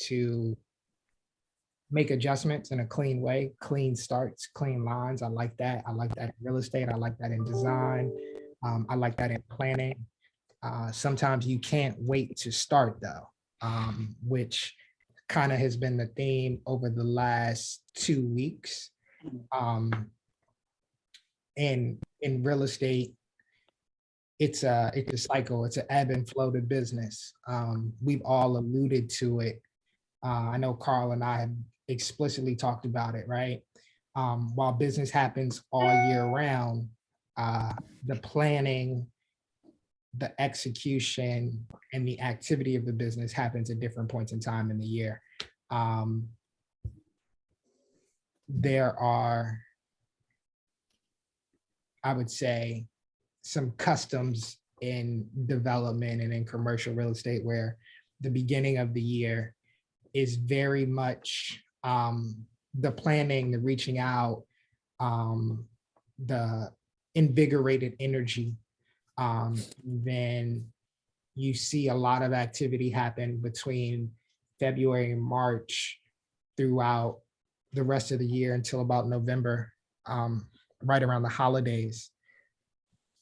to make adjustments in a clean way, clean starts, clean lines. I like that. I like that in real estate. I like that in design. I like that in planning. Sometimes you can't wait to start though, which kind of has been the theme over the last 2 weeks. In real estate, it's a cycle. It's an ebb and flow to business. We've all alluded to it. I know Carl and I have explicitly talked about it, right? While business happens all year round, the planning, the execution, and the activity of the business happens at different points in time in the year. There are, I would say, some customs in development and in commercial real estate where the beginning of the year is very much the planning, the reaching out, the invigorated energy. Then you see a lot of activity happen between February and March throughout the rest of the year until about November, right around the holidays.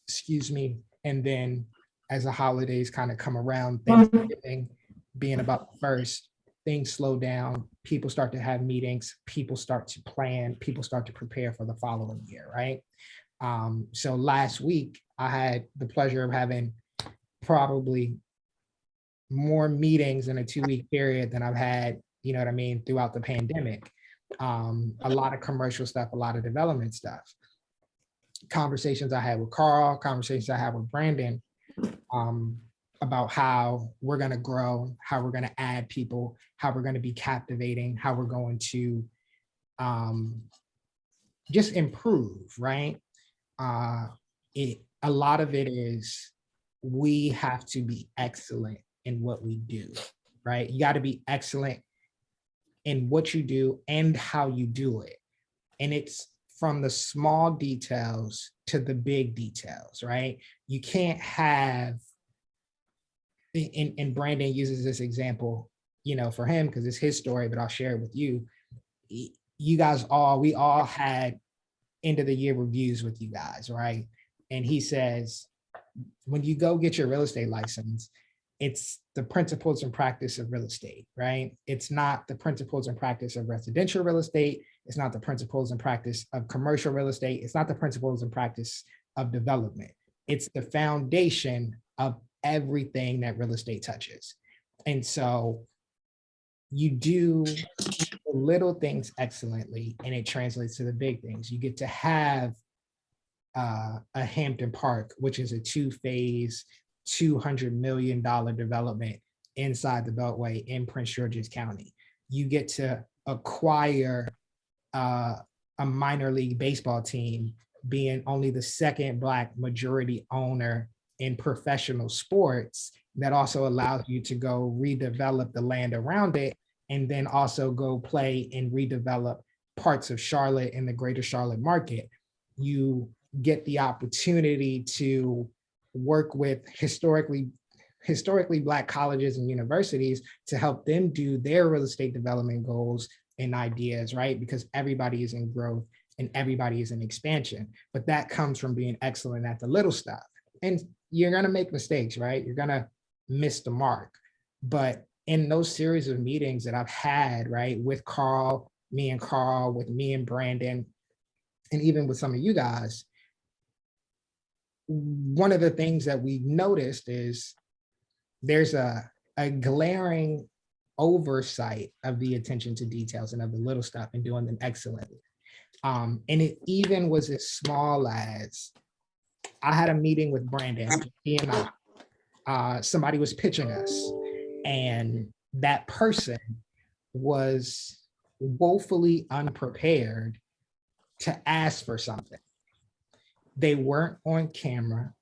Excuse me. And then as the holidays kind of come around, Thanksgiving being about the first, things slow down, people start to have meetings, people start to plan, people start to prepare for the following year, right? So last week, I had the pleasure of having probably more meetings in a 2-week period than I've had, you know what I mean, throughout the pandemic. A lot of commercial stuff, a lot of development stuff. Conversations I had with Carl, conversations I had with Brandon, about how we're going to grow, how we're going to add people, how we're going to be captivating, how we're going to just improve, right? A lot of it is we have to be excellent in what we do, right? You got to be excellent in what you do and how you do it. And it's from the small details to the big details, right? You can't have, and Brandon uses this example, you know, for him, because it's his story, but I'll share it with you. We all had end of the year reviews with you guys, right? And he says, when you go get your real estate license, it's the principles and practice of real estate, right? It's not the principles and practice of residential real estate. It's not the principles and practice of commercial real estate. It's not the principles and practice of development. It's the foundation of everything that real estate touches. And so you do the little things excellently, and it translates to the big things. You get to have a Hampton Park, which is a 2-phase, $200 million development inside the Beltway in Prince George's County. You get to acquire a minor league baseball team, being only the second Black majority owner in professional sports. That also allows you to go redevelop the land around it, and then also go play and redevelop parts of Charlotte and the greater Charlotte market. You get the opportunity to work with historically Black colleges and universities to help them do their real estate development goals and ideas, right? Because everybody is in growth and everybody is in expansion. But that comes from being excellent at the little stuff. And you're going to make mistakes, right? You're going to miss the mark. But in those series of meetings that I've had, right, with Carl, with me and Brandon, and even with some of you guys, one of the things that we noticed is there's a glaring oversight of the attention to details and of the little stuff and doing them excellently. And it even was as small as, I had a meeting with Brandon, he and I, somebody was pitching us, and that person was woefully unprepared to ask for something. They weren't on camera.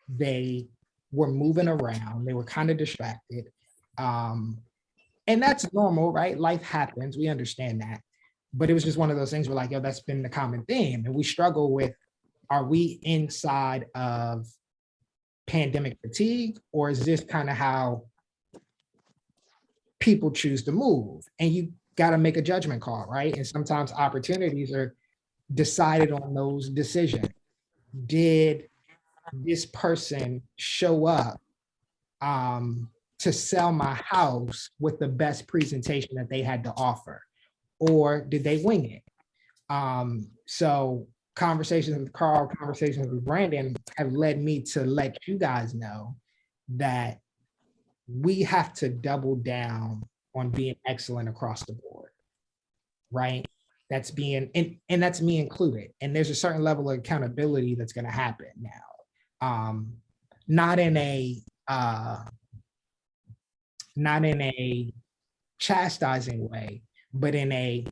They were moving around. They were kind of distracted. And that's normal, right? Life happens. We understand that. But it was just one of those things where like, yo, that's been the common theme. And we struggle with, are we inside of pandemic fatigue, or is this kind of how people choose to move, and you got to make a judgment call, right? And sometimes opportunities are decided on those decisions. Did this person show up to sell my house with the best presentation that they had to offer, or did they wing it? So conversations with Carl, conversations with Brandon have led me to let you guys know that we have to double down on being excellent across the board, right? That's being, and that's me included. And there's a certain level of accountability that's going to happen now. Not in a chastising way, but in a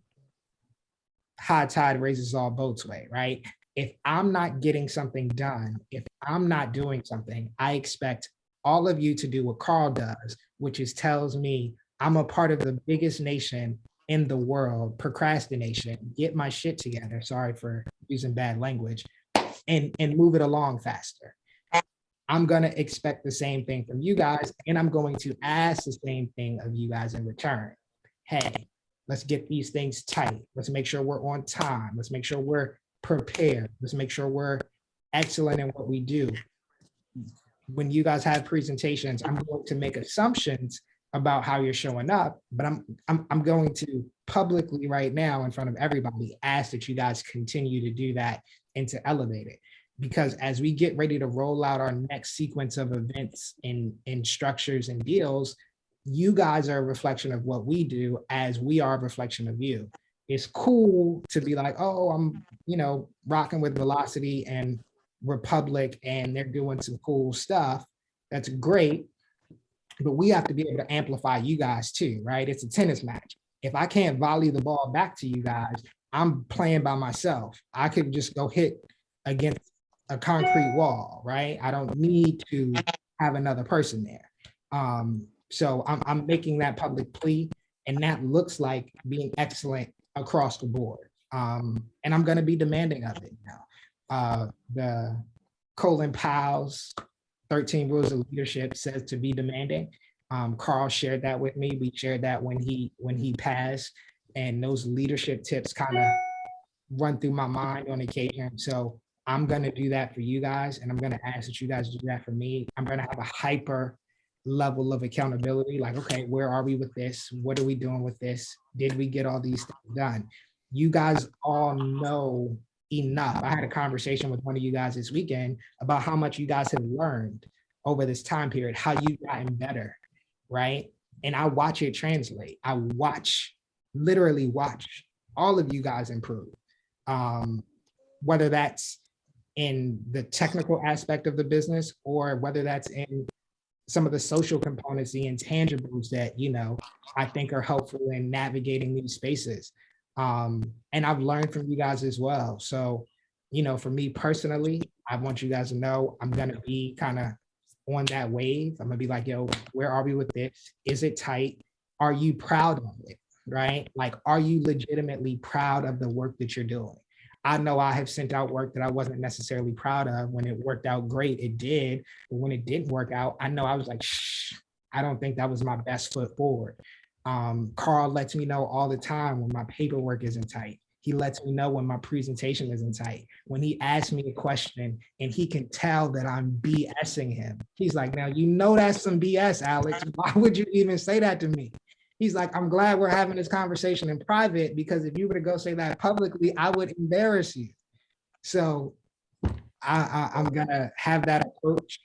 high tide raises all boats way, right? If I'm not getting something done, if I'm not doing something, I expect all of you to do what Carl does, which is tells me I'm a part of the biggest nation in the world, procrastination, get my shit together. Sorry for using bad language, and move it along faster. I'm going to expect the same thing from you guys, and I'm going to ask the same thing of you guys in return. Hey, let's get these things tight. Let's make sure we're on time. Let's make sure we're prepared. Let's make sure we're excellent in what we do. When you guys have presentations, I'm going to make assumptions about how you're showing up, but I'm going to publicly right now in front of everybody ask that you guys continue to do that and to elevate it. Because as we get ready to roll out our next sequence of events and structures and deals, you guys are a reflection of what we do as we are a reflection of you. It's cool to be like, oh, I'm, rocking with Velocity and Republic and they're doing some cool stuff. That's great. But we have to be able to amplify you guys too, right? It's a tennis match. If I can't volley the ball back to you guys, I'm playing by myself. I could just go hit against a concrete wall, right? I don't need to have another person there. So I'm making that public plea, and that looks like being excellent across the board. And I'm going to be demanding of it now. The Colin Powell's 13 Rules of Leadership says to be demanding. Carl shared that with me. We shared that when he passed, and those leadership tips kind of run through my mind on occasion. So I'm going to do that for you guys, and I'm going to ask that you guys do that for me. I'm going to have a hyper level of accountability. Like, okay, where are we with this? What are we doing with this? Did we get all these things done? You guys all know enough. I had a conversation with one of you guys this weekend about how much you guys have learned over this time period, how you've gotten better, right? And I watch it translate. I literally watch all of you guys improve. Whether that's in the technical aspect of the business or whether that's in some of the social components, the intangibles that, I think are helpful in navigating these spaces. And I've learned from you guys as well. So, for me personally, I want you guys to know I'm going to be kind of on that wave. I'm going to be like, yo, where are we with this? Is it tight? Are you proud of it? Right? Like, are you legitimately proud of the work that you're doing? I know I have sent out work that I wasn't necessarily proud of. When it worked out great, it did. But when it didn't work out, I know I was like, shh, I don't think that was my best foot forward. Carl lets me know all the time when my paperwork isn't tight. He lets me know when my presentation isn't tight. When he asks me a question and he can tell that I'm BSing him, he's like, now, that's some BS, Alex. Why would you even say that to me? He's like, I'm glad we're having this conversation in private, because if you were to go say that publicly, I would embarrass you. So I'm going to have that approach.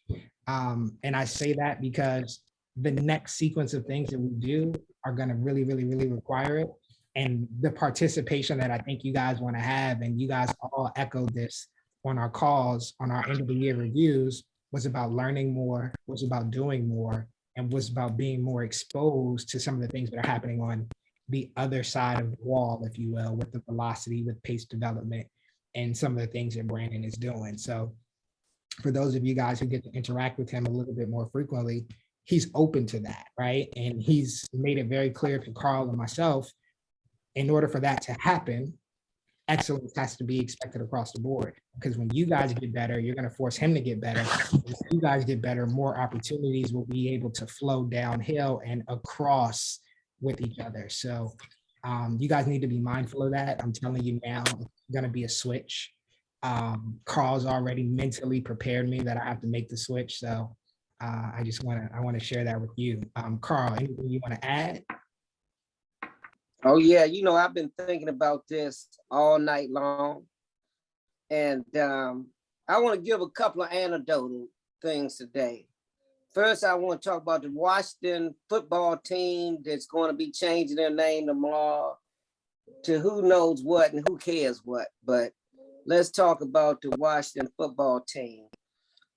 And I say that because the next sequence of things that we do are going to really, really, really require it. And the participation that I think you guys want to have, and you guys all echoed this on our calls, on our end of the year reviews, was about learning more, was about doing more, and was about being more exposed to some of the things that are happening on the other side of the wall, if you will, with the Velocity, with pace development, and some of the things that Brandon is doing. So for those of you guys who get to interact with him a little bit more frequently, he's open to that, right? And he's made it very clear to Carl and myself, in order for that to happen, excellence has to be expected across the board. Because when you guys get better, you're going to force him to get better. When you guys get better, more opportunities will be able to flow downhill and across with each other. So you guys need to be mindful of that. I'm telling you now, it's going to be a switch. Carl's already mentally prepared me that I have to make the switch. So I want to share that with you. Carl, anything you want to add? Oh yeah, I've been thinking about this all night long. And I want to give a couple of anecdotal things today. First, I want to talk about the Washington football team that's going to be changing their name tomorrow to who knows what and who cares what. But let's talk about the Washington football team.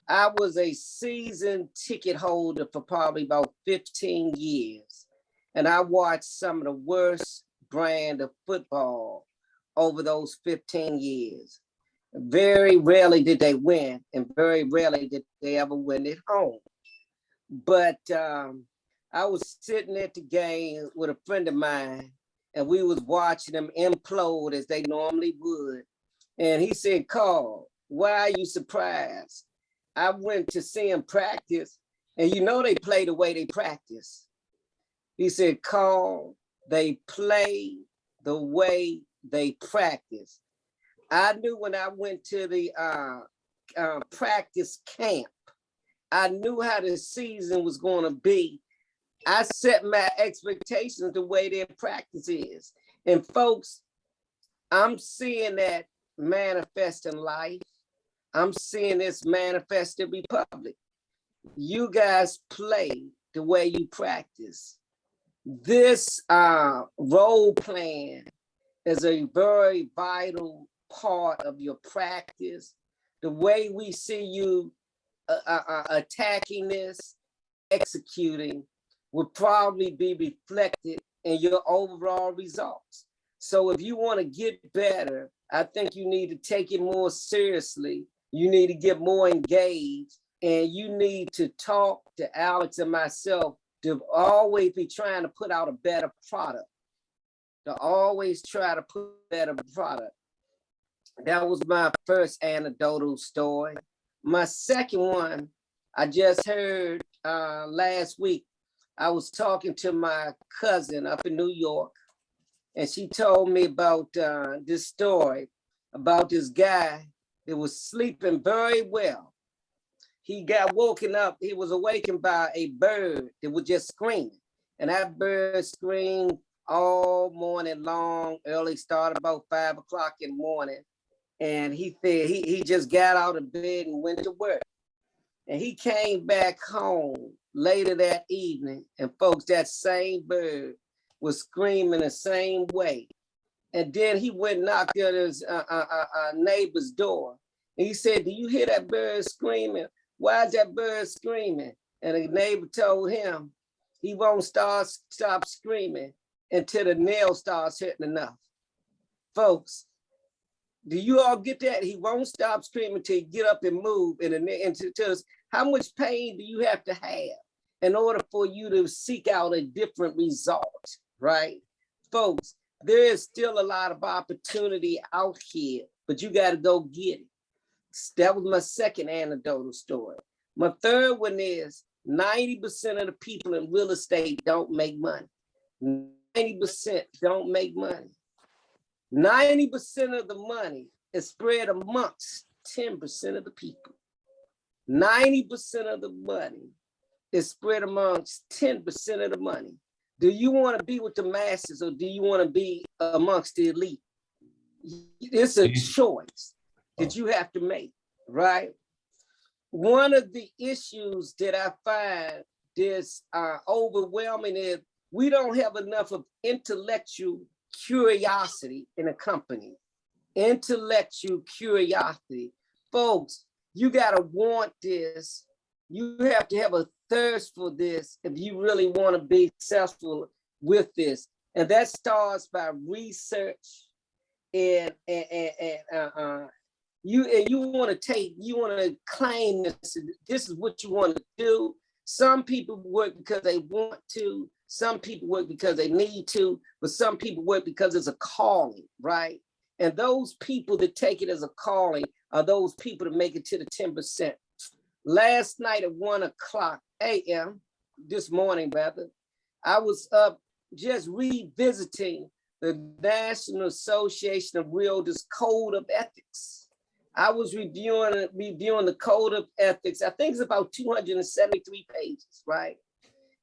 I was a season ticket holder for probably about 15 years. And I watched some of the worst brand of football over those 15 years. Very rarely did they win, and very rarely did they ever win at home. But I was sitting at the game with a friend of mine, and we was watching them implode as they normally would. And he said, Carl, why are you surprised? I went to see him practice, and they play the way they practice. He said, Carl, they play the way they practice. I knew when I went to the practice camp, I knew how the season was going to be. I set my expectations the way their practice is. And folks, I'm seeing that manifest in life. I'm seeing this manifest in Republic. You guys play the way you practice. This role plan is a very vital part of your practice. The way we see you attacking this, executing, will probably be reflected in your overall results. So if you want to get better, I think you need to take it more seriously. You need to get more engaged, and you need to talk to Alex and myself to always be trying to put out a better product, to always try to put a better product. That was my first anecdotal story. My second one, I just heard last week. I was talking to my cousin up in New York, and she told me about this story about this guy that was sleeping very well. He got woken up. He was awakened by a bird that was just screaming. And that bird screamed all morning long, early start about 5 o'clock in the morning. And he said he just got out of bed and went to work. And he came back home later that evening, and folks, that same bird was screaming the same way. And then he went and knocked at his neighbor's door. And he said, do you hear that bird screaming? Why is that bird screaming? And the neighbor told him he won't stop screaming until the nail starts hurting enough. Folks, do you all get that? He won't stop screaming till you get up and move. And how much pain do you have to have in order for you to seek out a different result, right? Folks, there is still a lot of opportunity out here, but you got to go get it. That was my second anecdotal story. My third one is 90% of the people in real estate don't make money. 90% don't make money. 90% of the money is spread amongst 10% of the people. 90% of the money is spread amongst 10% of the money. Do you want to be with the masses, or do you want to be amongst the elite? It's a choice that you have to make, right? One of the issues that I find is overwhelming is we don't have enough of intellectual curiosity in a company. Intellectual curiosity. Folks, you got to want this. You have to have a thirst for this if you really want to be successful with this. And that starts by research and you want to claim this. This is what you want to do. Some people work because they want to. Some people work because they need to, but some people work because it's a calling, right? And those people that take it as a calling are those people that make it to the 10%. Last night at 1 o'clock a.m., this morning rather, I was up just revisiting the National Association of Realtors Code of Ethics. I was reviewing the Code of Ethics. I think it's about 273 pages, right?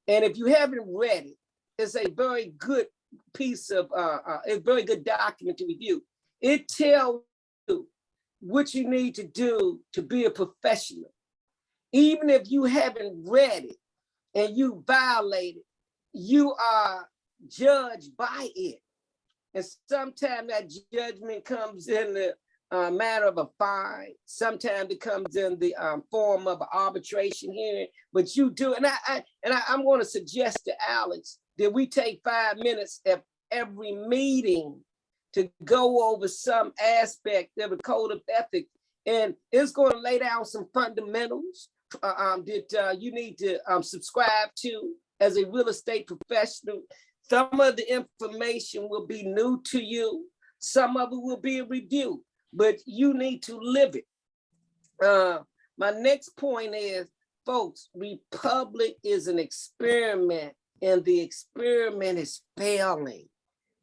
And if you haven't read it, it's a very good piece of, a very good document to review. It tells you what you need to do to be a professional. Even if you haven't read it and you violate it, you are judged by it. And sometimes that judgment comes in the matter of a fine. Sometimes it comes in the form of an arbitration hearing. But you do, and I'm going to suggest to Alex that we take 5 minutes at every meeting to go over some aspect of the Code of Ethics, and it's going to lay down some fundamentals that you need to subscribe to as a real estate professional. Some of the information will be new to you. Some of it will be a review, but you need to live it. My next point is, folks, Republic is an experiment, and the experiment is failing.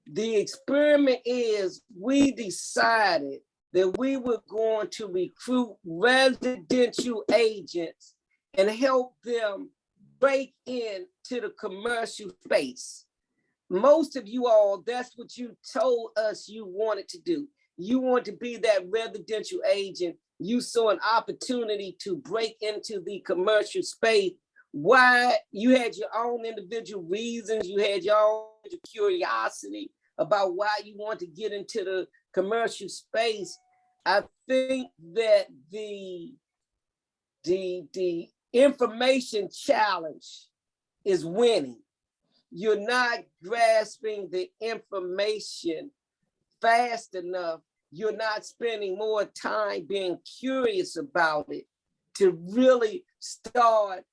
The experiment is we decided that we were going to recruit residential agents and help them break into the commercial space. Most of you all, that's what you told us you wanted to do. You want to be that residential agent. You saw an opportunity to break into the commercial space. Why? You had your own individual reasons. You had your own curiosity about why you want to get into the commercial space. I think that the information challenge is winning. You're not grasping the information fast enough. You're not spending more time being curious about it to really start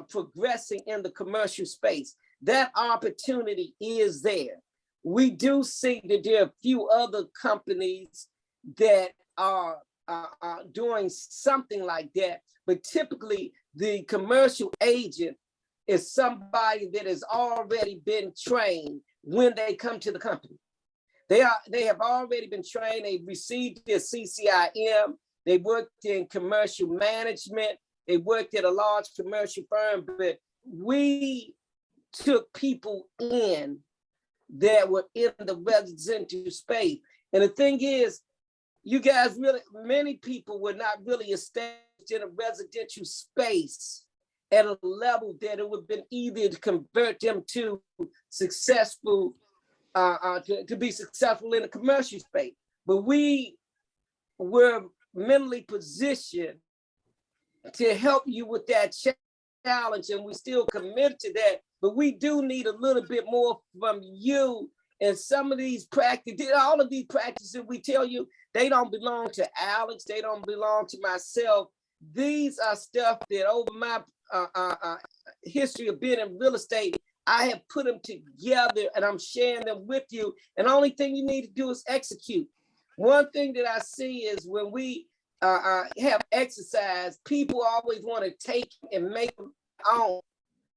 progressing in the commercial space. That opportunity is there. We do see that there are a few other companies that are doing something like that, but typically the commercial agent is somebody that has already been trained when they come to the company. They have already been trained. They've received their CCIM. They worked in commercial management. They worked at a large commercial firm, but we took people in that were in the residential space. And the thing is, you guys really, many people were not really established in a residential space at a level that it would have been easier to convert them to successful, to be successful in the commercial space. But we were mentally positioned to help you with that challenge, and we still commit to that. But we do need a little bit more from you. And some of these practices, all of these practices we tell you, they don't belong to Alex. They don't belong to myself. These are stuff that over my history of being in real estate, I have put them together and I'm sharing them with you. And the only thing you need to do is execute. One thing that I see is when we have exercise, people always want to take and make them own.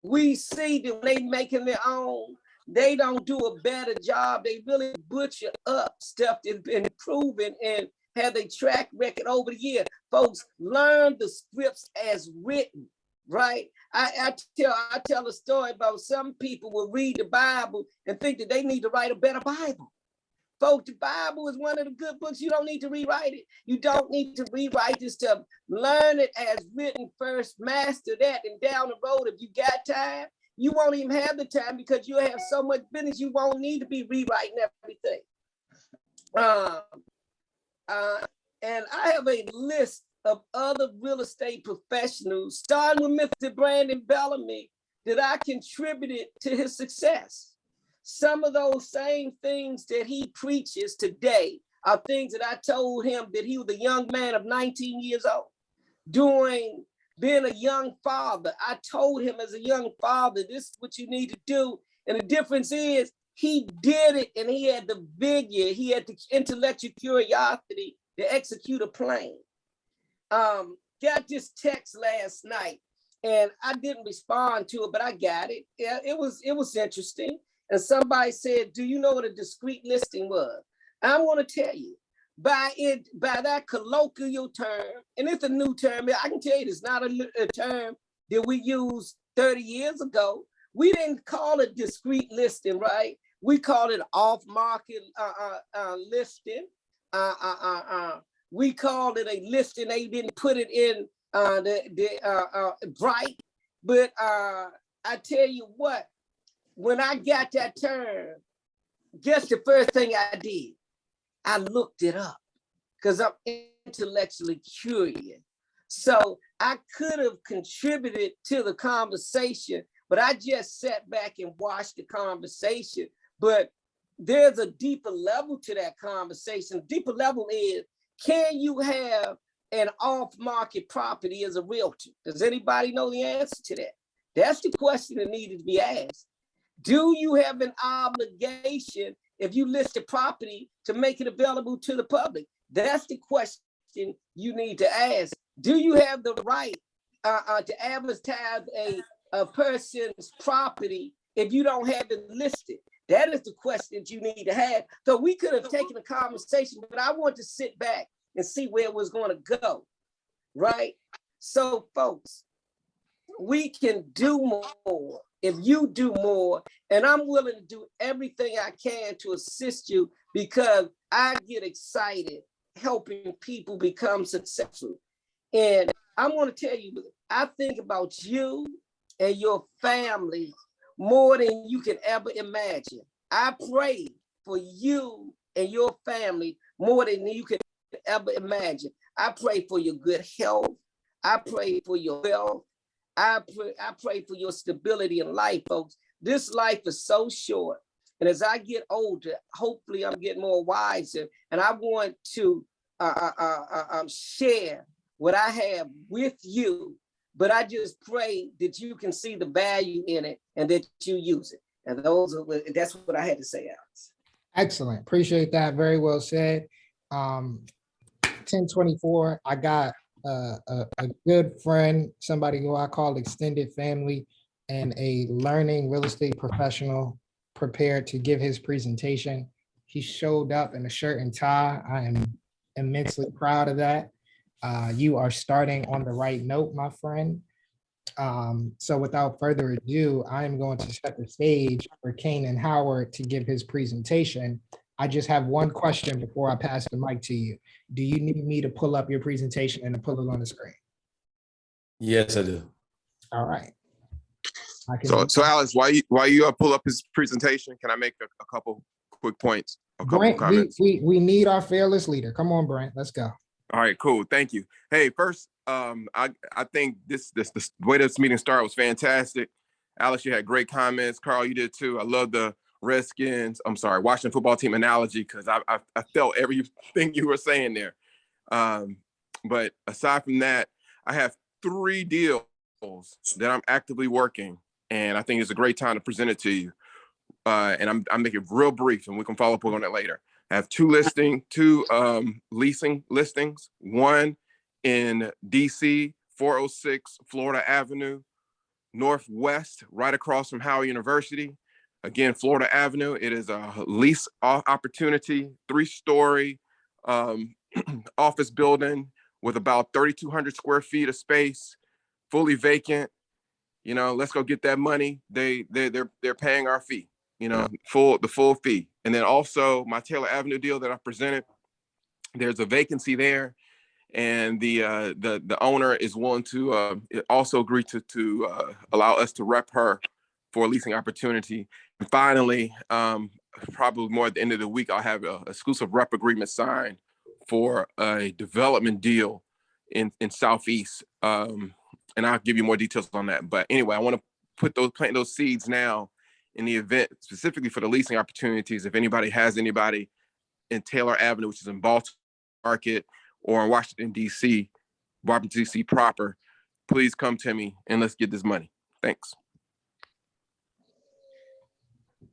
We see that when they making their own, they don't do a better job. They really butcher up stuff that's been proven and have a track record over the years. Folks, learn the scripts as written, right? I tell a story about some people will read the Bible and think that they need to write a better Bible. Folks, the Bible is one of the good books. You don't need to rewrite it. You don't need to rewrite this stuff. Learn it as written first, master that, and down the road, if you got time, you won't even have the time because you'll have so much business you won't need to be rewriting everything. And I have a list of other real estate professionals, starting with Mr. Brandon Bellamy, that I contributed to his success. Some of those same things that he preaches today are things that I told him that he was a young man of 19 years old. Being a young father, I told him as a young father, this is what you need to do. And the difference is he did it and he had the vigor, he had the intellectual curiosity to execute a plan. Got this text last night and I didn't respond to it, but I got it. Yeah, it was interesting. and somebody said, do you know what a discrete listing was? I want to tell you, by that colloquial term, and it's a new term, I can tell you it's not a term that we used 30 years ago. We didn't call it discrete listing, right? We called it off-market listing. We called it a listing. They didn't put it in the bright. But I tell you what, when I got that term, guess the first thing I did? I looked it up because I'm intellectually curious. So I could have contributed to the conversation, but I just sat back and watched the conversation. But there's a deeper level to that conversation. The deeper level is, can you have an off-market property as a realtor? Does anybody know the answer to that? That's the question that needed to be asked. Do you have an obligation if you list a property to make it available to the public? That's the question you need to ask. Do you have the right to advertise a person's property if you don't have it listed? That is the question you need to have. So we could have taken a conversation, but I want to sit back and see where it was going to go, right? So folks, we can do more if you do more, and I'm willing to do everything I can to assist you because I get excited helping people become successful. And I want to tell you, I think about you and your family more than you can ever imagine. I pray for you and your family more than you can ever imagine. I pray for your good health. I pray for your wealth. I pray for your stability in life, folks. This life is so short. And as I get older, hopefully I'm getting more wiser. And I want to share what I have with you. But I just pray that you can see the value in it and that you use it. And that's what I had to say, Alex. Excellent. Appreciate that. Very well said. 1024, I got a good friend, somebody who I call extended family, and a learning real estate professional prepared to give his presentation. He showed up in a shirt and tie. I am immensely proud of that. You are starting on the right note, my friend. So without further ado, I'm going to set the stage for Kanan Howard to give his presentation. I just have one question before I pass the mic to you. Do you need me to pull up your presentation and to pull it on the screen? Yes, I do. All right. So Alex, while you pull up his presentation, can I make a couple quick points? Brent, comments? we need our fearless leader. Come on, Brent, let's go. All right, cool. Thank you. Hey, first, I think the way this meeting started was fantastic. Alex, you had great comments. Carl, you did too. I love the Washington football team analogy because I felt everything you were saying there. But aside from that, I have 3 deals that I'm actively working, and I think it's a great time to present it to you. And I'm making it real brief, and we can follow up on it later. I have 2 leasing listings, one in DC, 406 Florida Avenue, Northwest, right across from Howard University. Again, Florida Avenue. It is a lease opportunity, 3-story office building with about 3,200 square feet of space, fully vacant. You know, let's go get that money. They're paying our fee. You know, the full fee. And then also my Taylor Avenue deal that I presented, there's a vacancy there, and the owner is willing to also agree to allow us to rep her for a leasing opportunity. And finally, probably more at the end of the week, I'll have an exclusive rep agreement signed for a development deal in Southeast. And I'll give you more details on that. But anyway, I want to plant those seeds now in the event, specifically for the leasing opportunities. If anybody has anybody in Taylor Avenue, which is in Baltimore Market, or in Washington, D.C., proper, please come to me and let's get this money. Thanks.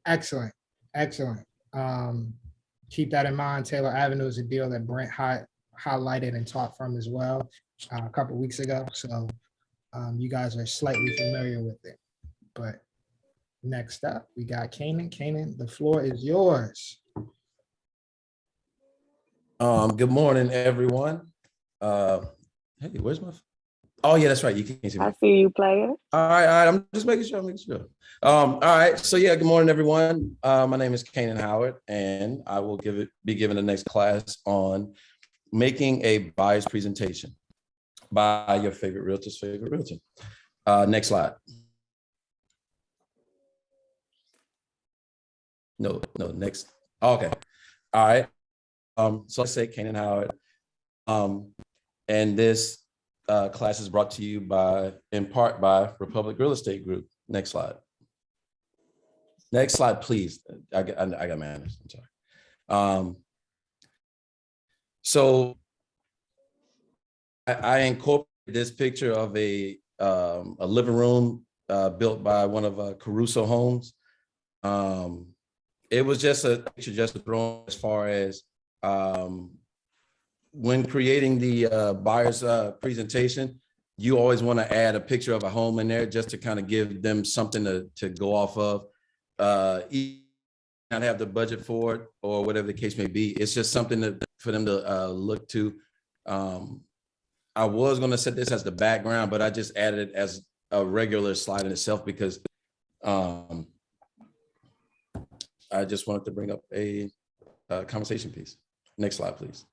Excellent. Keep that in mind. Taylor Avenue is a deal that Brent highlighted and taught from as well a couple of weeks ago. So you guys are slightly familiar with it. But Next up, we got Kanan. Kanan, the floor is yours. Good morning, everyone. Hey, where's my? Oh yeah, that's right. You can't see me. I see you, player. All right. I'm just making sure. All right. So yeah, good morning, everyone. My name is Kanan Howard, and I will be giving the next class on making a bias presentation by your favorite realtor's favorite realtor. Next slide. No, next. Okay. All right. So let's say Kanan Howard. And this class is brought to you in part by Republic Real Estate Group. Next slide. Next slide, please. I got manners. I'm sorry. So I incorporated this picture of a living room built by one of Caruso Homes. It was just a picture just thrown as far as when creating the buyer's presentation, you always want to add a picture of a home in there just to kind of give them something to go off of. Not have the budget for it or whatever the case may be. It's just something for them to look to. I was going to set this as the background, but I just added it as a regular slide in itself because I just wanted to bring up a conversation piece. Next slide, please.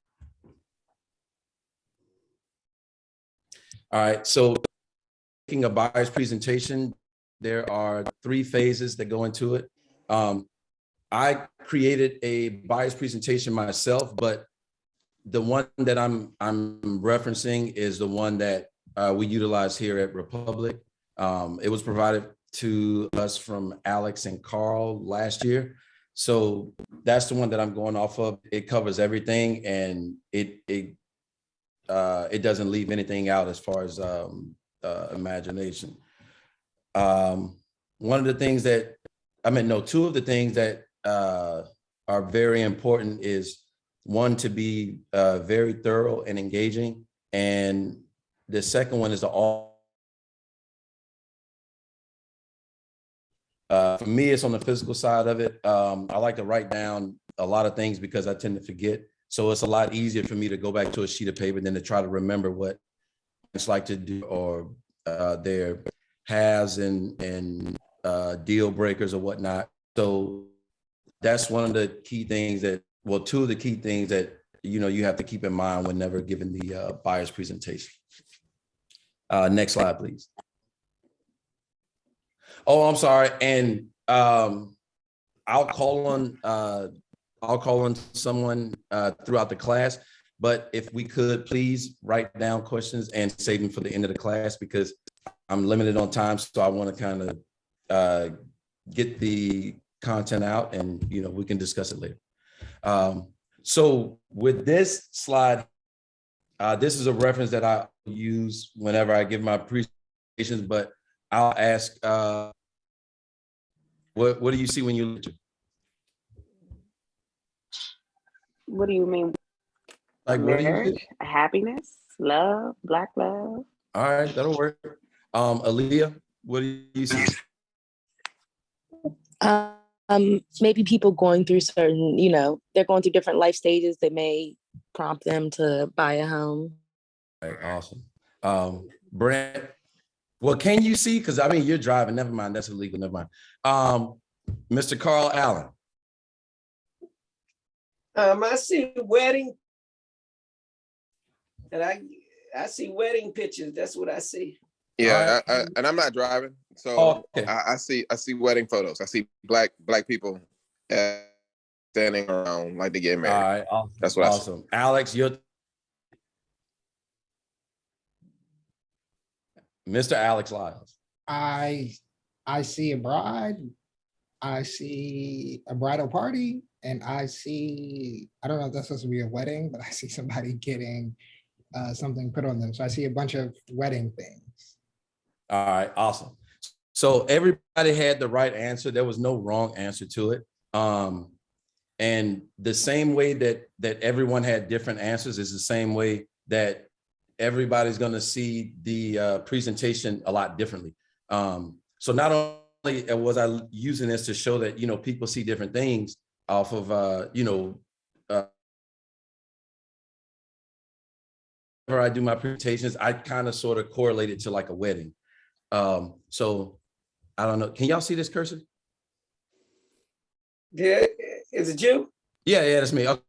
All right, so making a buyer's presentation, there are 3 phases that go into it. I created a buyer's presentation myself, but the one that I'm referencing is the one that we utilize here at Republic. It was provided to us from Alex and Carl last year. So that's the one that I'm going off of. It covers everything, and it doesn't leave anything out as far as imagination. One of the things that, two of the things that are very important is one, to be very thorough and engaging. And the second one is for me, it's on the physical side of it. I like to write down a lot of things because I tend to forget. So it's a lot easier for me to go back to a sheet of paper than to try to remember what it's like to do or their has and deal breakers or whatnot. So that's one of the key things two of the key things that, you have to keep in mind whenever giving the buyer's presentation. Next slide, please. Oh, I'm sorry. And I'll call on someone throughout the class, but if we could please write down questions and save them for the end of the class because I'm limited on time. So I want to kind of get the content out and, we can discuss it later. So with this slide, this is a reference that I use whenever I give my presentations, but I'll ask, what do you see when you look? What do you mean? Like marriage, happiness, love, Black love. All right, that'll work. Aaliyah, what do you see? Maybe people going through certain, they're going through different life stages that may prompt them to buy a home. All right, awesome. Brent, well, can you see? Because you're driving. Never mind, that's illegal. Never mind. Mr. Carl Allen. I see wedding, and I see wedding pictures. That's what I see. Yeah, and I'm not driving, so okay. I see wedding photos. I see black people standing around like they get married. All right, awesome. That's what awesome. I see. Alex, you're Mr. Alex Lyles. I see a bride. I see a bridal party, and I don't know if that's supposed to be a wedding, but I see somebody getting something put on them. So I see a bunch of wedding things. All right, awesome. So everybody had the right answer. There was no wrong answer to it. And the same way that everyone had different answers is the same way that everybody's going to see the presentation a lot differently. So not was I using this to show that, you know, people see different things off of, you know, whenever I do my presentations, I kind of sort of correlate it to like a wedding. So I don't know. Can y'all see this cursor? Yeah, is it you? Yeah, that's me. Okay.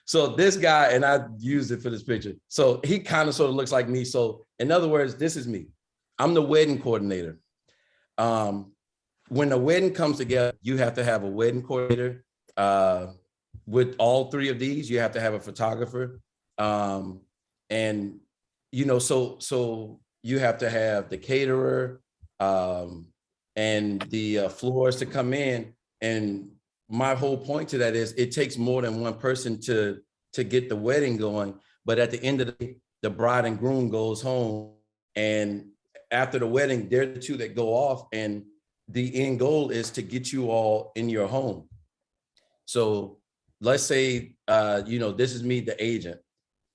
So this guy, and I used it for this picture. So he kind of sort of looks like me. So in other words, this is me. I'm the wedding coordinator. When the wedding comes together, you have to have a wedding coordinator. With all three of these, you have to have a photographer. And, you know, so you have to have the caterer and the floors to come in. And my whole point to that is it takes more than one person to get the wedding going. But at the end of the day, the bride and groom goes home. And after the wedding, they're the two that go off. And the end goal is to get you all in your home. So let's say, you know, this is me, the agent.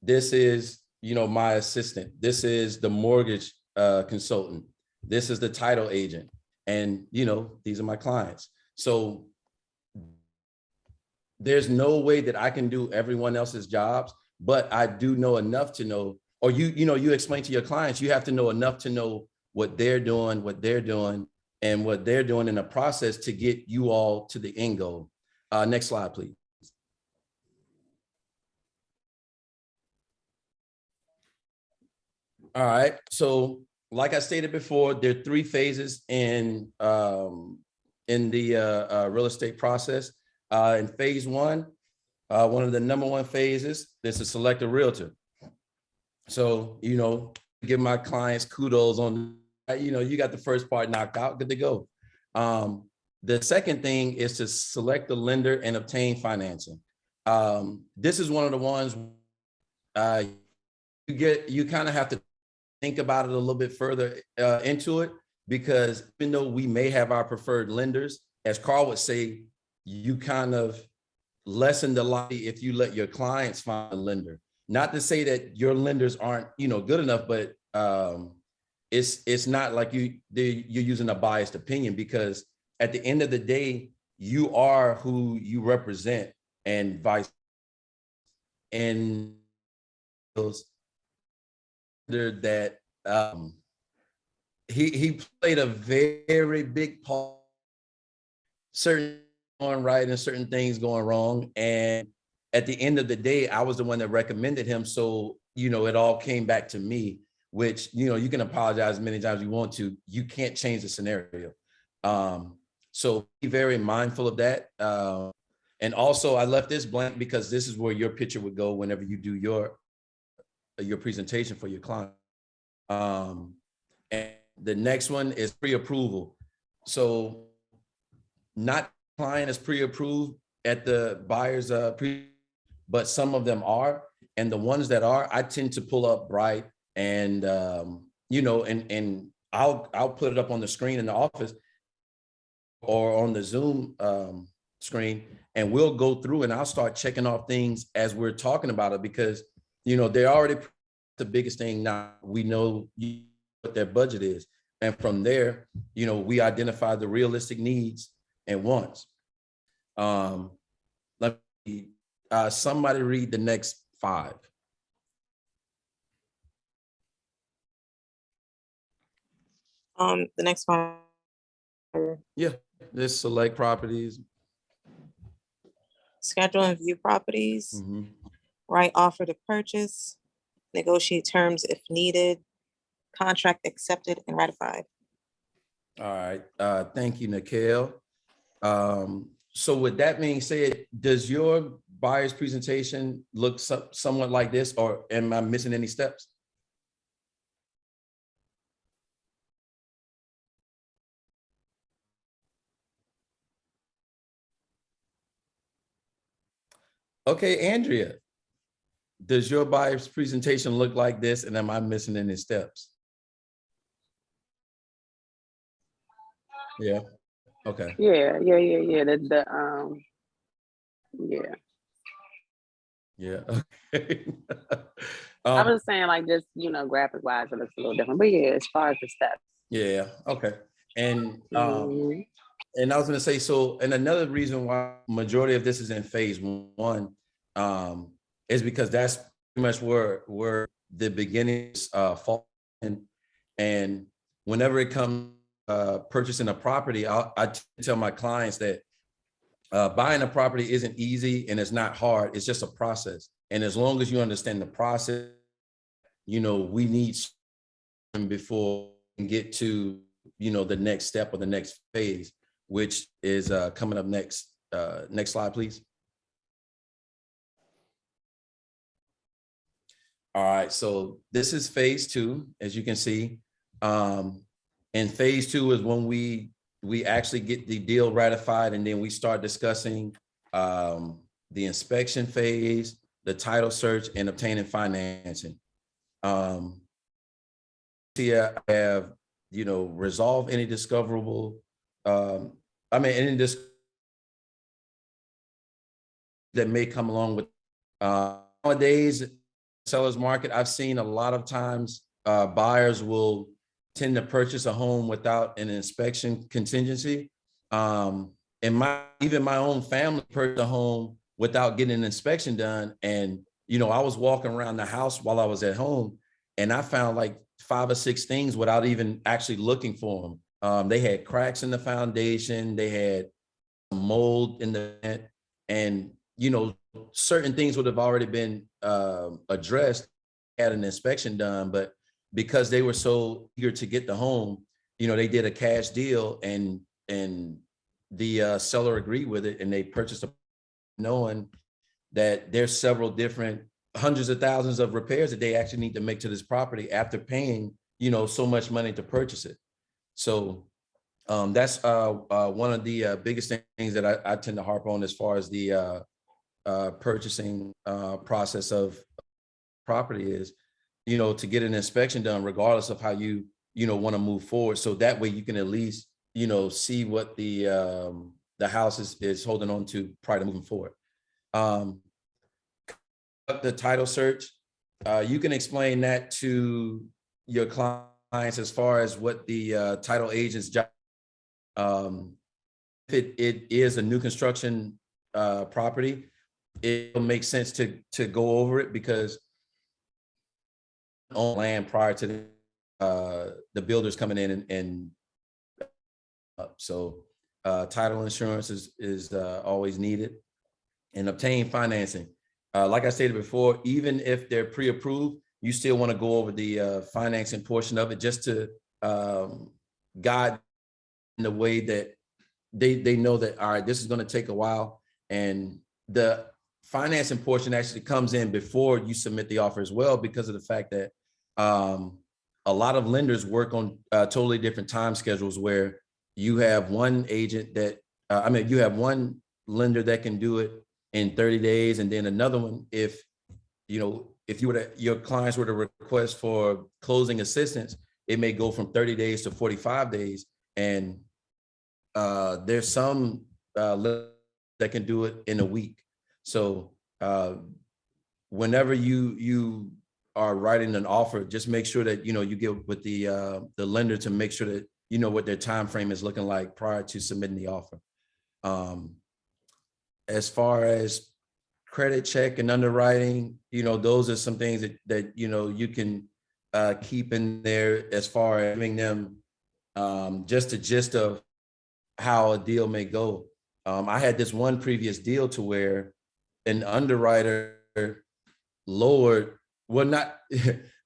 This is, you know, my assistant. This is the mortgage consultant. This is the title agent. And, you know, these are my clients. So there's no way that I can do everyone else's jobs, but I do know enough to know, or you know, you explain to your clients, you have to know enough to know what they're doing, and what they're doing in the process to get you all to the end goal. Next slide, please. All right. So like I stated before, there are 3 phases in the real estate process. In phase 1, one of the number 1 phases is to select a realtor. So, you know, give my clients kudos on, you know, you got the first part knocked out, good to go. The second thing is to select the lender and obtain financing. This is one of the ones you kind of have to think about it a little bit further into it, because even though we may have our preferred lenders, as Carl would say, you kind of lessen the likelihood if you let your clients find a lender. Not to say that your lenders aren't, you know, good enough, but it's not like you're using a biased opinion, because at the end of the day, you are who you represent, and vice and those that he played a very big part, certain going right and certain things going wrong. And at the end of the day, I was the one that recommended him. So, you know, it all came back to me, which, you know, you can apologize as many times as you want to, you can't change the scenario. So be very mindful of that. And also I left this blank because this is where your picture would go whenever you do your presentation for your client. And the next one is pre-approval. So not client is pre-approved at the buyer's but some of them are. And the ones that are, I tend to pull up bright and, you know, and I'll put it up on the screen in the office or on the Zoom screen, and we'll go through and I'll start checking off things as we're talking about it, because, you know, they're already the biggest thing. Now we know what their budget is. And from there, you know, we identify the realistic needs and wants. Let me, somebody read the next 5. The next one. Yeah, this select properties. Schedule and view properties, Mm-hmm. write offer to purchase, negotiate terms if needed, contract accepted and ratified. All right, thank you, Nikhil. So with that being said, does your buyer's presentation look somewhat like this, or am I missing any steps? Okay, Andrea, does your buyer's presentation look like this, and am I missing any steps? Yeah, okay. Yeah. Yeah. Yeah, okay. I was saying like just, graphic wise, it looks a little different, but yeah, as far as the steps. Yeah, okay. And Mhm. and I was gonna say, so, and another reason why majority of this is in phase one, is because that's pretty much where the beginnings fall in. And whenever it comes purchasing a property, I tell my clients that buying a property isn't easy and it's not hard. It's just a process. And as long as you understand the process, we need before we can get to, the next step or the next phase, which is coming up next. Next slide, please. All right, so this is phase two, as you can see. And phase two is when we actually get the deal ratified, and then we start discussing the inspection phase, the title search, and obtaining financing. Here I have, resolve any discoverable, any that may come along with nowadays seller's market. I've seen a lot of times buyers will tend to purchase a home without an inspection contingency. And even my own family purchased a home without getting an inspection done. And, I was walking around the house while I was at home, and I found like 5 or 6 things without even actually looking for them. They had cracks in the foundation, they had mold in the vent, and, certain things would have already been addressed, had an inspection done, but because they were so eager to get the home, they did a cash deal, and the seller agreed with it, and they purchased a, knowing that there's several different hundreds of thousands of repairs that they actually need to make to this property after paying, so much money to purchase it. So that's one of the biggest things that I tend to harp on as far as the purchasing process of property is, to get an inspection done, regardless of how you want to move forward. So that way you can at least, see what the house is holding on to prior to moving forward. The title search, you can explain that to your clients as far as what the title agent's job. If it is a new construction property, it'll make sense to go over it, because on land prior to the builders coming in and so title insurance is always needed, and obtain financing. Like I stated before, even if they're pre-approved, you still want to go over the financing portion of it, just to guide in the way that they know that, all right, this is going to take a while. And the financing portion actually comes in before you submit the offer as well, because of the fact that a lot of lenders work on totally different time schedules, where you have one agent that, you have one lender that can do it in 30 days. And then another one, if your clients were to request for closing assistance, it may go from 30 days to 45 days. And there's some that can do it in a week. So whenever you are writing an offer, just make sure that you get with the lender to make sure that what their time frame is looking like prior to submitting the offer. As far as credit check and underwriting, those are some things that you can keep in there, as far as giving them just a gist of how a deal may go. I had this one previous deal to where an underwriter lowered, well, not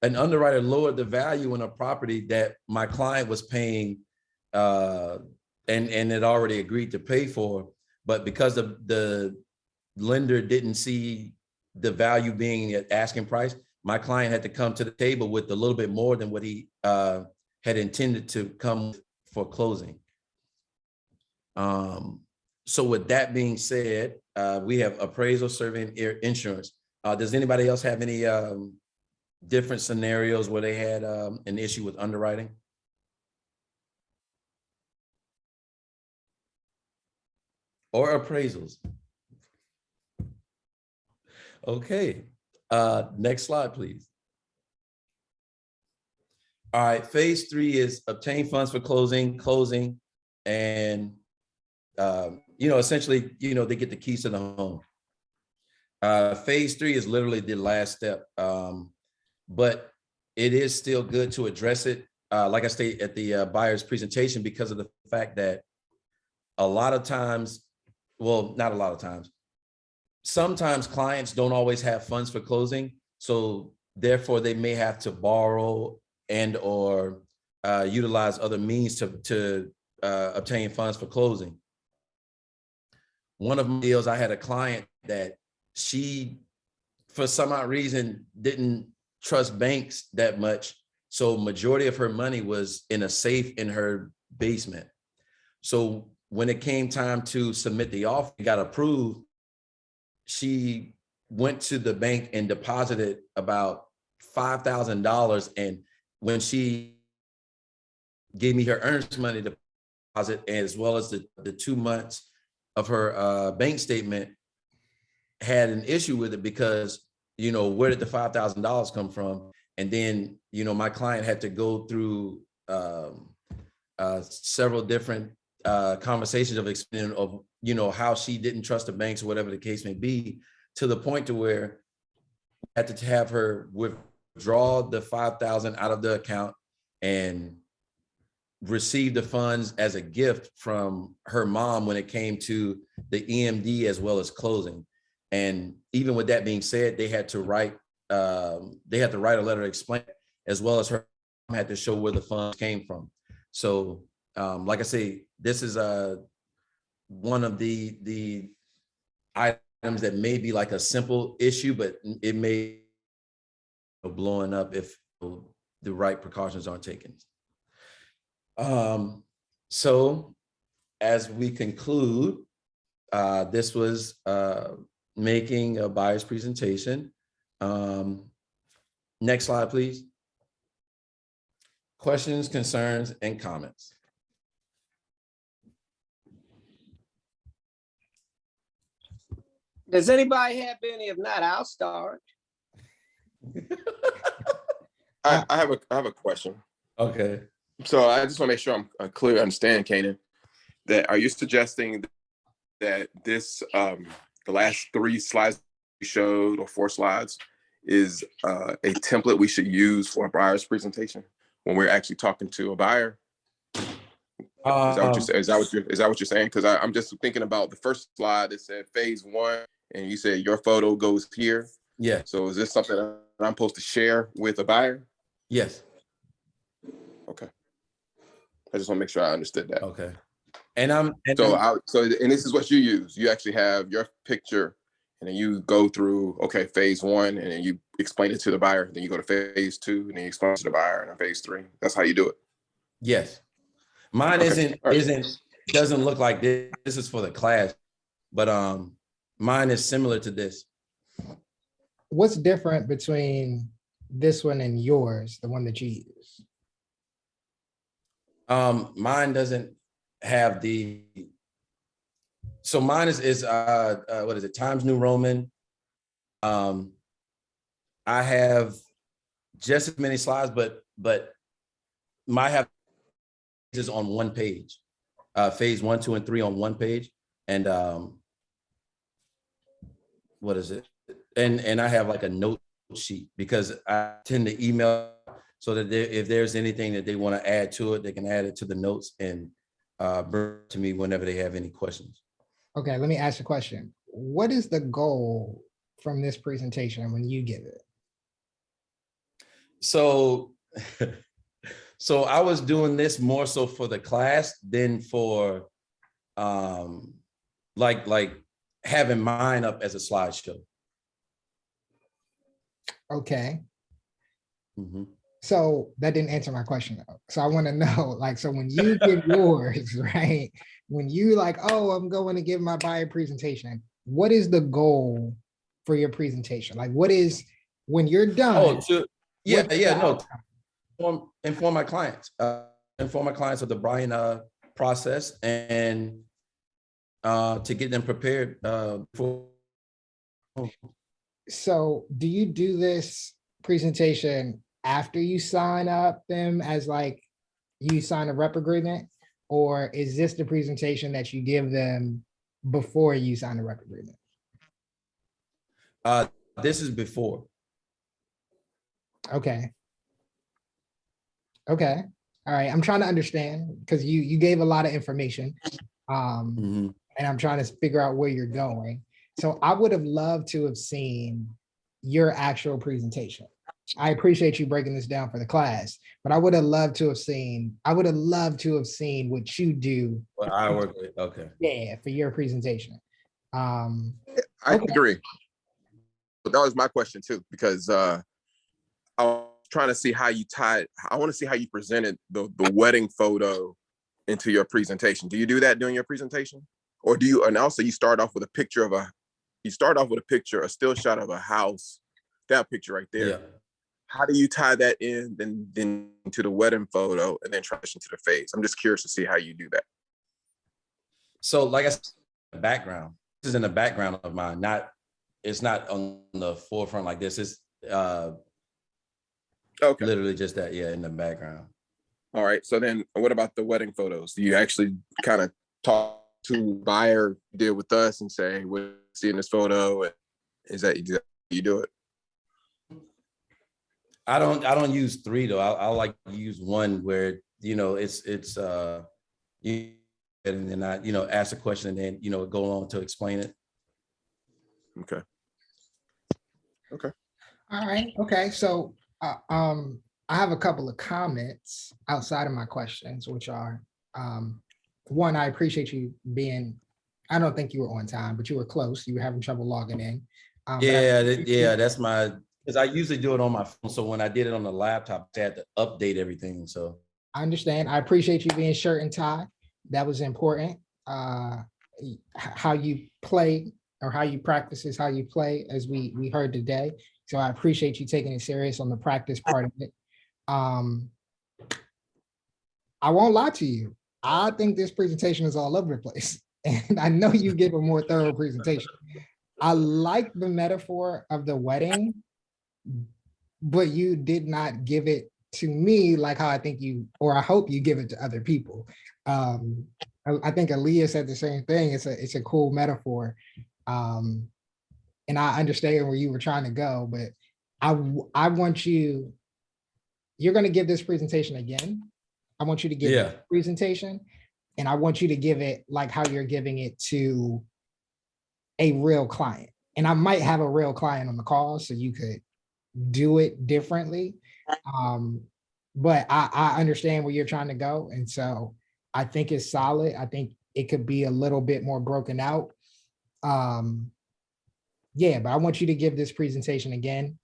an underwriter lowered the value in a property that my client was paying and had already agreed to pay for. But because the lender didn't see the value being at asking price, my client had to come to the table with a little bit more than what he had intended to come for closing. So with that being said, we have appraisal, survey, and insurance. Does anybody else have any different scenarios where they had an issue with underwriting? Or appraisals? Okay, next slide, please. All right, phase 3 is obtain funds for closing, and essentially, they get the keys to the home. Phase 3 is literally the last step, but it is still good to address it. Like I stated at the buyer's presentation, because of the fact that a lot of times, well, not a lot of times, sometimes clients don't always have funds for closing. So therefore they may have to borrow and or utilize other means to obtain funds for closing. One of my deals, I had a client that she, for some odd reason, didn't trust banks that much. So majority of her money was in a safe in her basement. So when it came time to submit the offer, it got approved, she went to the bank and deposited about $5,000. And when she gave me her earnest money deposit, as well as the 2 months of her bank statement, had an issue with it because, where did the $5,000 come from? And then, my client had to go through several different conversations of explaining of, how she didn't trust the banks or whatever the case may be, to the point to where I had to have her withdraw the $5,000 out of the account and receive the funds as a gift from her mom when it came to the EMD as well as closing. And even with that being said, they had to write a letter to explain, as well as her mom had to show where the funds came from. So like I say, this is one of the items that may be like a simple issue, but it may be blowing up if the right precautions aren't taken. So as we conclude, this was making a buyer's presentation. Next slide, please. Questions, concerns, and comments. Does anybody have any? If not, I'll start. I have a question. Okay. So I just want to make sure I'm clear, understand, Kanan, that are you suggesting that this, the last 3 slides you showed, or 4 slides, is a template we should use for a buyer's presentation when we're actually talking to a buyer? Is that what you say? Is that what you're saying? Because I'm just thinking about the first slide that said phase 1, and you said your photo goes here. Yeah. So is this something that I'm supposed to share with a buyer? Yes. Okay. I just want to make sure I understood that. Okay. So this is what you use. You actually have your picture, and then you go through, okay, phase 1, and then you explain it to the buyer. Then you go to phase 2, and then you explain it to the buyer, and then phase 3. That's how you do it. Yes. Mine doesn't look like this. This is for the class, but mine is similar to this. What's different between this one and yours, the one that you use? Mine doesn't have so mine is what is it, Times New Roman. I have just as many slides, but my have is on one page, phase 1, 2, and 3 on one page. And what is it? And I have like a note sheet, because I tend to email so that if there's anything that they want to add to it, they can add it to the notes and bring it to me whenever they have any questions. Okay, let me ask a question. What is the goal from this presentation when you give it? So I was doing this more so for the class than for like having mine up as a slideshow. Okay. Mm-hmm. So that didn't answer my question though. So I want to know, so when you give yours, right? When you oh, I'm going to give my buyer presentation, what is the goal for your presentation? What is, when you're done? Inform my clients of the buying process, and to get them prepared for. So do you do this presentation after you sign up them as like you sign a rep agreement? Or is this the presentation that you give them before you sign the rep agreement? This is before. Okay. Okay. All right. I'm trying to understand because you gave a lot of information. Mhm. And I'm trying to figure out where you're going. So I would have loved to have seen your actual presentation. I appreciate you breaking this down for the class, but I would have loved to have seen what you do. Well, I work with, okay. Yeah, for your presentation. I Okay. agree. But that was my question too, because I was trying to see how you tied. I want to see how you presented the wedding photo into your presentation. Do you do that during your presentation, or do you? And also, you start off with a picture of a. You start off with a picture, a still shot of a house. That picture right there. Yeah. How do you tie that in, then to the wedding photo, and then transition to the face? I'm just curious to see how you do that. So, like I said, the background. This is in the background of mine. It's not on the forefront like this. It's Okay. literally just that. Yeah, in the background. All right. So then, what about the wedding photos? Do you actually kind of talk to buyer, deal with us, and say, "We're seeing this photo"? And is that you do it? I don't use three though. I like to use one where it's you, and then I ask a question and then go on to explain it. Okay. Okay. All right. Okay. So I have a couple of comments outside of my questions, which are one, I appreciate you being, I don't think you were on time, but you were close. You were having trouble logging in. That's my, because I usually do it on my phone. So when I did it on the laptop, I had to update everything. So I understand. I appreciate you being shirt and tie. That was important. How you play or how you practice is how you play, as we heard today. So I appreciate you taking it serious on the practice part of it. I won't lie to you. I think this presentation is all over the place. And I know you give a more thorough presentation. I like the metaphor of the wedding, but you did not give it to me like how I think you, or I hope you give it to other people. I think Aaliyah said the same thing. It's a cool metaphor. And I understand where you were trying to go, but I want you're going to give this presentation again. I want you to give a presentation, and I want you to give it like how you're giving it to a real client. And I might have a real client on the call, so you could do it differently. But I understand where you're trying to go. And so I think it's solid. I think it could be a little bit more broken out. Yeah, but I want you to give this presentation again.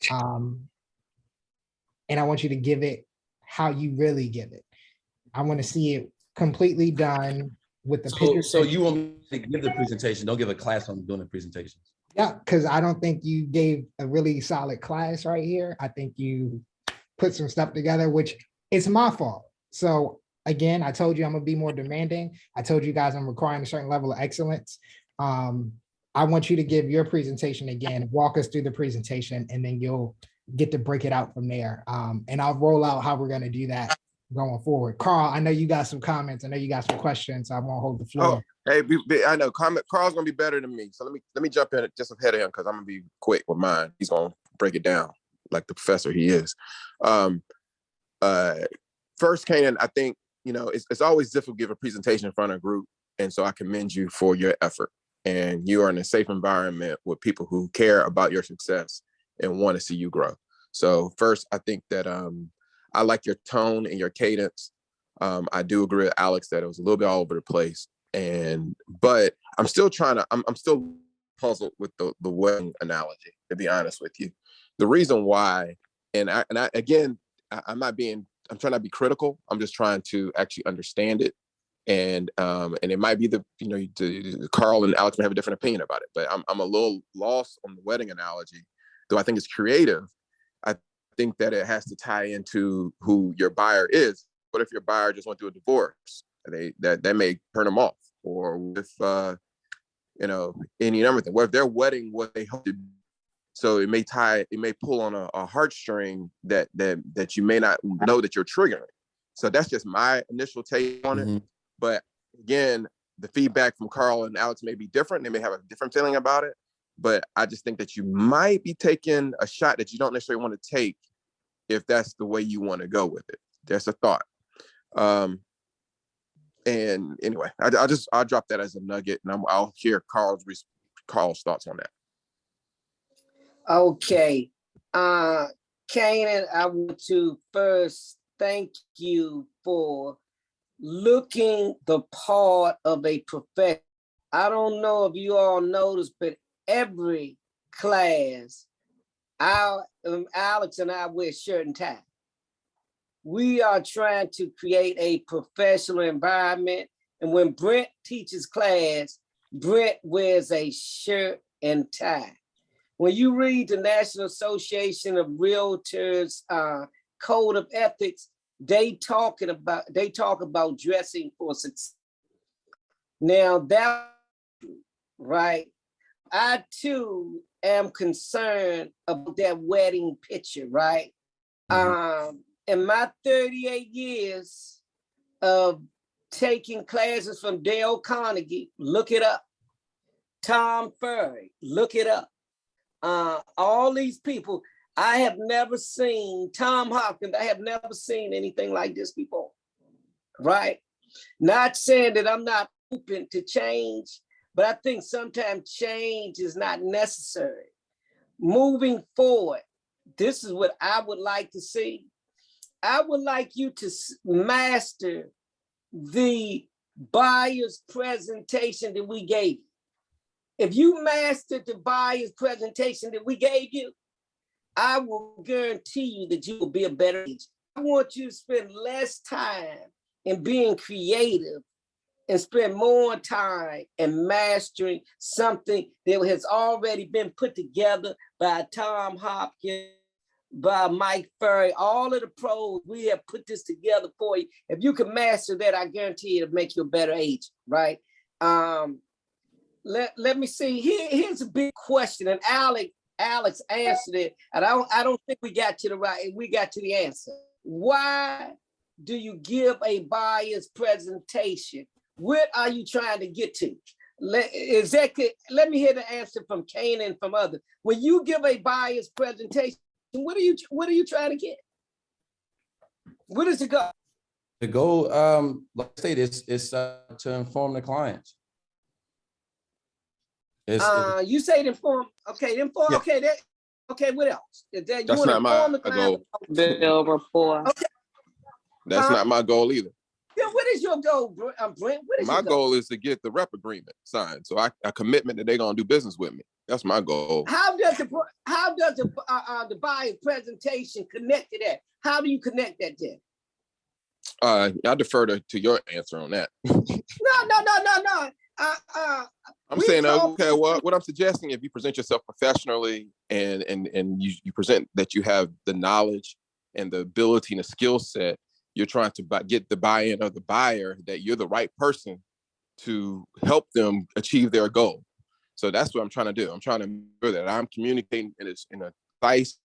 And I want you to give it how you really give it. I want to see it completely done with the picture. So you want me to give the presentation? Don't give a class on doing the presentations. Yeah, because I don't think you gave a really solid class right here. I think you put some stuff together, which it's my fault. So again, I told you I'm gonna be more demanding. I told you guys I'm requiring a certain level of excellence. I want you to give your presentation again, walk us through the presentation, and then you'll get to break it out from there. And I'll roll out how we're gonna do that going forward. Carl, I know you got some comments. I know you got some questions. So I won't hold the floor. Oh, hey, I know Carl's gonna be better than me. So let me jump in just ahead of him because I'm gonna be quick with mine. He's gonna break it down like the professor he is. First, Kanan, I think it's always difficult to give a presentation in front of a group, and so I commend you for your effort. And you are in a safe environment with people who care about your success and want to see you grow. So first, I think that I like your tone and your cadence. I do agree with Alex that it was a little bit all over the place. But I'm still I'm still puzzled with the wedding analogy, to be honest with you. The reason why, I'm trying not to be critical. I'm just trying to actually understand it. And it might be Carl and Alex may have a different opinion about it, but I'm a little lost on the wedding analogy, though I think it's creative. I think that it has to tie into who your buyer is. What if your buyer just went through a divorce? That may turn them off, or if any number of things. What if their wedding was they hope to So it may pull on a heartstring that you may not know that you're triggering. So that's just my initial take on it. But again, the feedback from Carl and Alex may be different. They may have a different feeling about it. But I just think that you might be taking a shot that you don't necessarily want to take if that's the way you want to go with it. That's a thought. And anyway, I'll drop that as a nugget, and I'll hear Carl's thoughts on that. Okay. Kanan, I want to first thank you for looking the part of a professional. I don't know if you all noticed, but every class, Alex and I wear shirt and tie. We are trying to create a professional environment. And when Brent teaches class, Brent wears a shirt and tie. When you read the National Association of Realtors Code of Ethics, they talk about dressing for success. Now that, right? I too am concerned about that wedding picture, right? In my 38 years of taking classes from Dale Carnegie, look it up. Tom Ferry, look it up. All these people, I have never seen, Tom Hopkins, I have never seen anything like this before, right? Not saying that I'm not open to change, but I think sometimes change is not necessary. Moving forward, this is what I would like to see. I would like you to master the buyer's presentation that we gave you. If you mastered the buyer's presentation that we gave you, I will guarantee you that you will be a better agent. I want you to spend less time in being creative and spend more time in mastering something that has already been put together by Tom Hopkins, by Mike Ferry, all of the pros. We have put this together for you. If you can master that, I guarantee it'll make you a better agent, right? Let me see. Here's a big question, and Alex answered it, and I don't think we got to the answer. Why do you give a buyer's presentation? What are you trying to get to? Let me hear the answer from Kane and from others. When you give a buyer's presentation, what are you trying to get? What is the goal? The goal, like I stated, is to inform the clients. You say to inform. Okay, inform. Yeah. Okay, what else? That's not my goal. Build rapport. Okay. That's not my goal either. Yeah, what is your goal, Brent? What is my goal is to get the rep agreement signed, so a commitment that they're gonna do business with me. That's my goal. How does the buyer presentation connect to that? How do you connect that then? I defer to your answer on that. No. I'm saying, okay, well, what I'm suggesting, if you present yourself professionally and you present that you have the knowledge and the ability and the skill set, you're trying to get the buy-in of the buyer, that you're the right person to help them achieve their goal. So that's what I'm trying to do. I'm trying to make sure that I'm communicating in a nice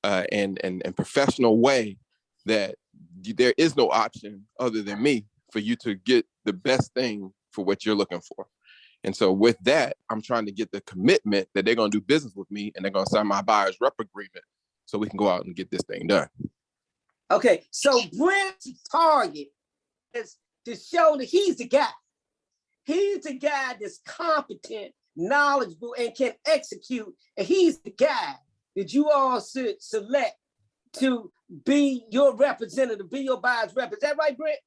and professional way, that there is no option other than me for you to get the best thing for what you're looking for. And so with that, I'm trying to get the commitment that they're going to do business with me and they're going to sign my buyer's rep agreement so we can go out and get this thing done. Okay, so Brent's target is to show that he's the guy. He's the guy that's competent, knowledgeable, and can execute. And he's the guy that you all should select to be your representative, be your buyer's rep. Is that right, Brent?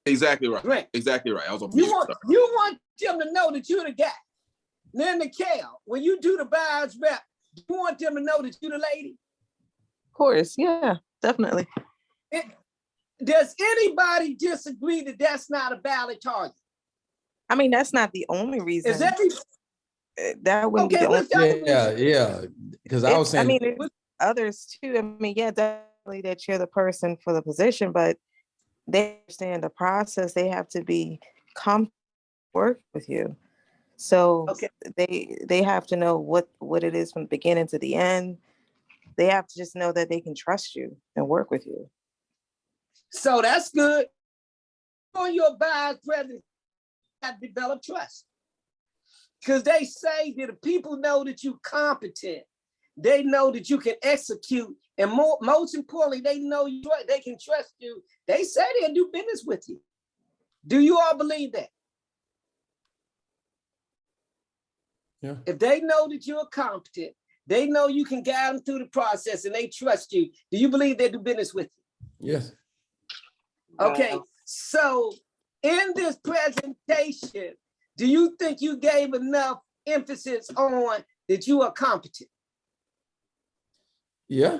Exactly right. Brent. Exactly right. I was on you want them to know that you're the guy. Then the Cal, when you do the buyer's rep, you want them to know that you're the lady. Of course, yeah, definitely. Does anybody disagree that that's not a valid target? I mean, that's not the only reason. Is that wouldn't be the only. Yeah. Because I was saying, I mean, there's others too. I mean, yeah, definitely that you're the person for the position, but they understand the process. They have to be comfortable working with you. So Okay. they have to know what it is from the beginning to the end. They have to just know that they can trust you and work with you. So that's good. On your vice president, you got to develop trust. Because they say that if people know that you're competent, they know that you can execute, and most importantly, they know they can trust you. They say they'll do business with you. Do you all believe that? Yeah. If they know that you're competent, they know you can guide them through the process, and they trust you. Do you believe they do business with you? Yes. Okay, so in this presentation, do you think you gave enough emphasis on that you are competent? Yeah.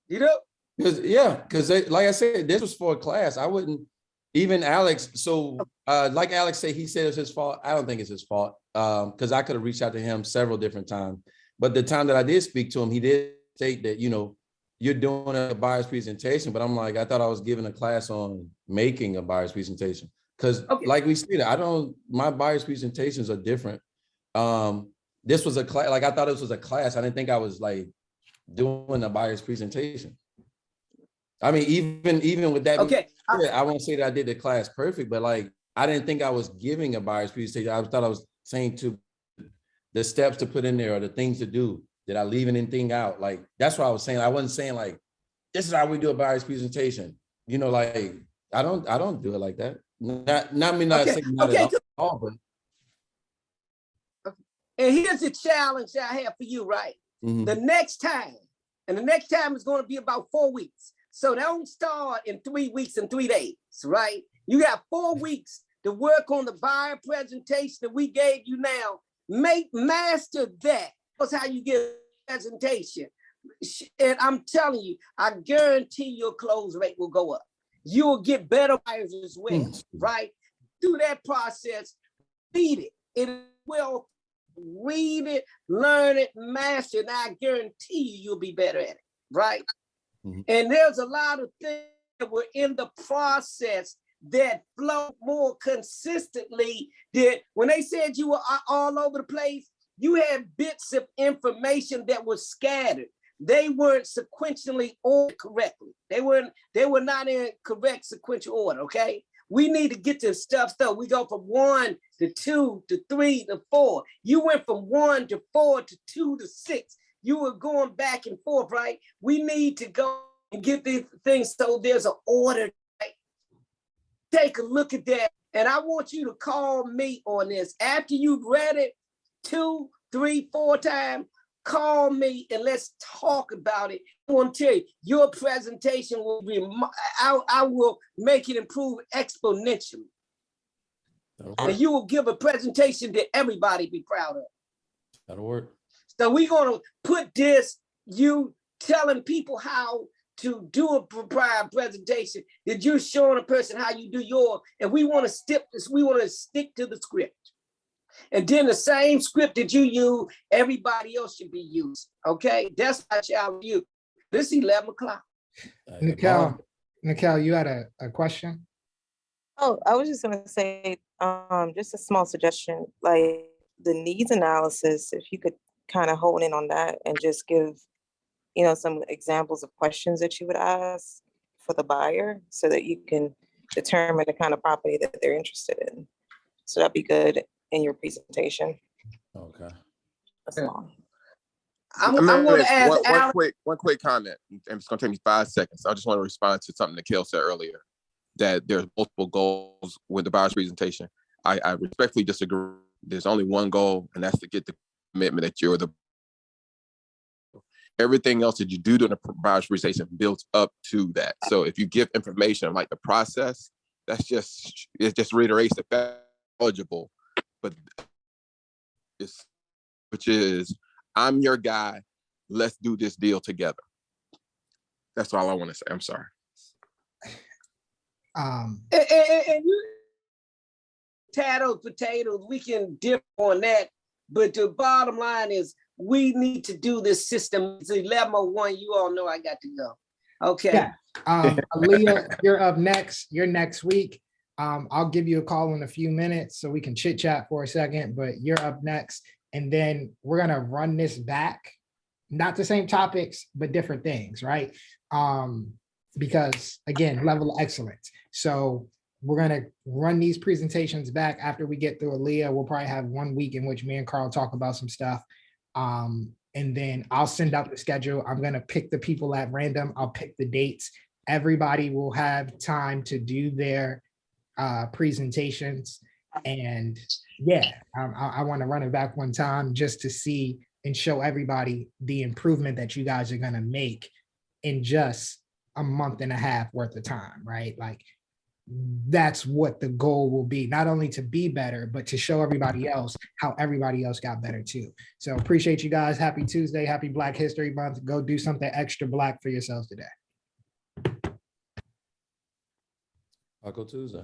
You know? Because like I said, this was for a class. I wouldn't, even Alex. So like Alex said, he said it's his fault. I don't think it's his fault, because I could have reached out to him several different times. But the time that I did speak to him, he did state that, you're doing a buyer's presentation, but I'm like, I thought I was giving a class on making a buyer's presentation. Because like we stated, my buyer's presentations are different. This was a class, like I thought this was a class. I didn't think I was like doing a buyer's presentation. I mean, even with that, okay, I won't say that I did the class perfect, but like, I didn't think I was giving a buyer's presentation. I thought I was saying to the steps to put in there or the things to do. Did I leave anything out? Like, that's what I was saying. I wasn't saying like, this is how we do a buyer's presentation. Like, I don't do it like that. Not me not saying not at all, but. And here's the challenge that I have for you, right? Mm-hmm. The next time is going to be about 4 weeks. So don't start in 3 weeks and 3 days, right? You got 4 weeks to work on the buyer presentation that we gave you now. Master that. That's how you get a presentation. And I'm telling you, I guarantee your close rate will go up. You will get better buyers as well, right? Through that process, read it. It will read it, learn it, master it, and I guarantee you'll be better at it, right? Mm-hmm. And there's a lot of things that were in the process that flow more consistently. That when they said you were all over the place, you had bits of information that were scattered. They weren't sequentially ordered correctly. They were not in correct sequential order, okay? We need to get this stuff. We go from 1 to 2 to 3 to 4. You went from 1 to 4 to 2 to 6. You were going back and forth, right? We need to go and get these things so there's an order, right? Take a look at that. And I want you to call me on this. After you've read it 2, 3, 4 times, call me and let's talk about it. I want to tell you, your presentation will be, I will make it improve exponentially. And you will give a presentation that everybody be proud of. That'll work. So we're going to put this, you telling people how to do a prior presentation, that you're showing a person how you do yours. And we want to stick to the script. And then the same script that you use, everybody else should be used. Okay, that's my challenge you. This is 11 o'clock. Nikel, you had a question? Oh, I was just gonna say, just a small suggestion, like the needs analysis, if you could kind of hone in on that and just give, some examples of questions that you would ask for the buyer so that you can determine the kind of property that they're interested in. So that'd be good in your presentation. Okay. That's all. I'm going to ask one quick comment, and it's going to take me 5 seconds. I just want to respond to something Nikhil said earlier, that there's multiple goals with the buyer's presentation. I respectfully disagree. There's only one goal, and that's to get the commitment that you're the. Everything else that you do during the buyer's presentation builds up to that. So if you give information like the process, it just reiterates the fact eligible, but which is, I'm your guy. Let's do this deal together. That's all I want to say. I'm sorry. And you potatoes, we can differ on that, but the bottom line is we need to do this system. It's 11:01. You all know I got to go. Okay. Yeah. Aaliyah, you're up next. You're next week. I'll give you a call in a few minutes so we can chit chat for a second, but you're up next. And then we're gonna run this back, not the same topics, but different things, right? Because again, level of excellence. So we're gonna run these presentations back after we get through Aaliyah. We'll probably have 1 week in which me and Carl talk about some stuff. And then I'll send out the schedule. I'm gonna pick the people at random. I'll pick the dates. Everybody will have time to do their presentations. And yeah, I want to run it back one time just to see and show everybody the improvement that you guys are going to make in just a month and a half worth of time, right? Like that's what the goal will be, not only to be better, but to show everybody else how everybody else got better too. So appreciate you guys. Happy Tuesday. Happy Black History Month. Go do something extra Black for yourselves today. Taco Tuesday.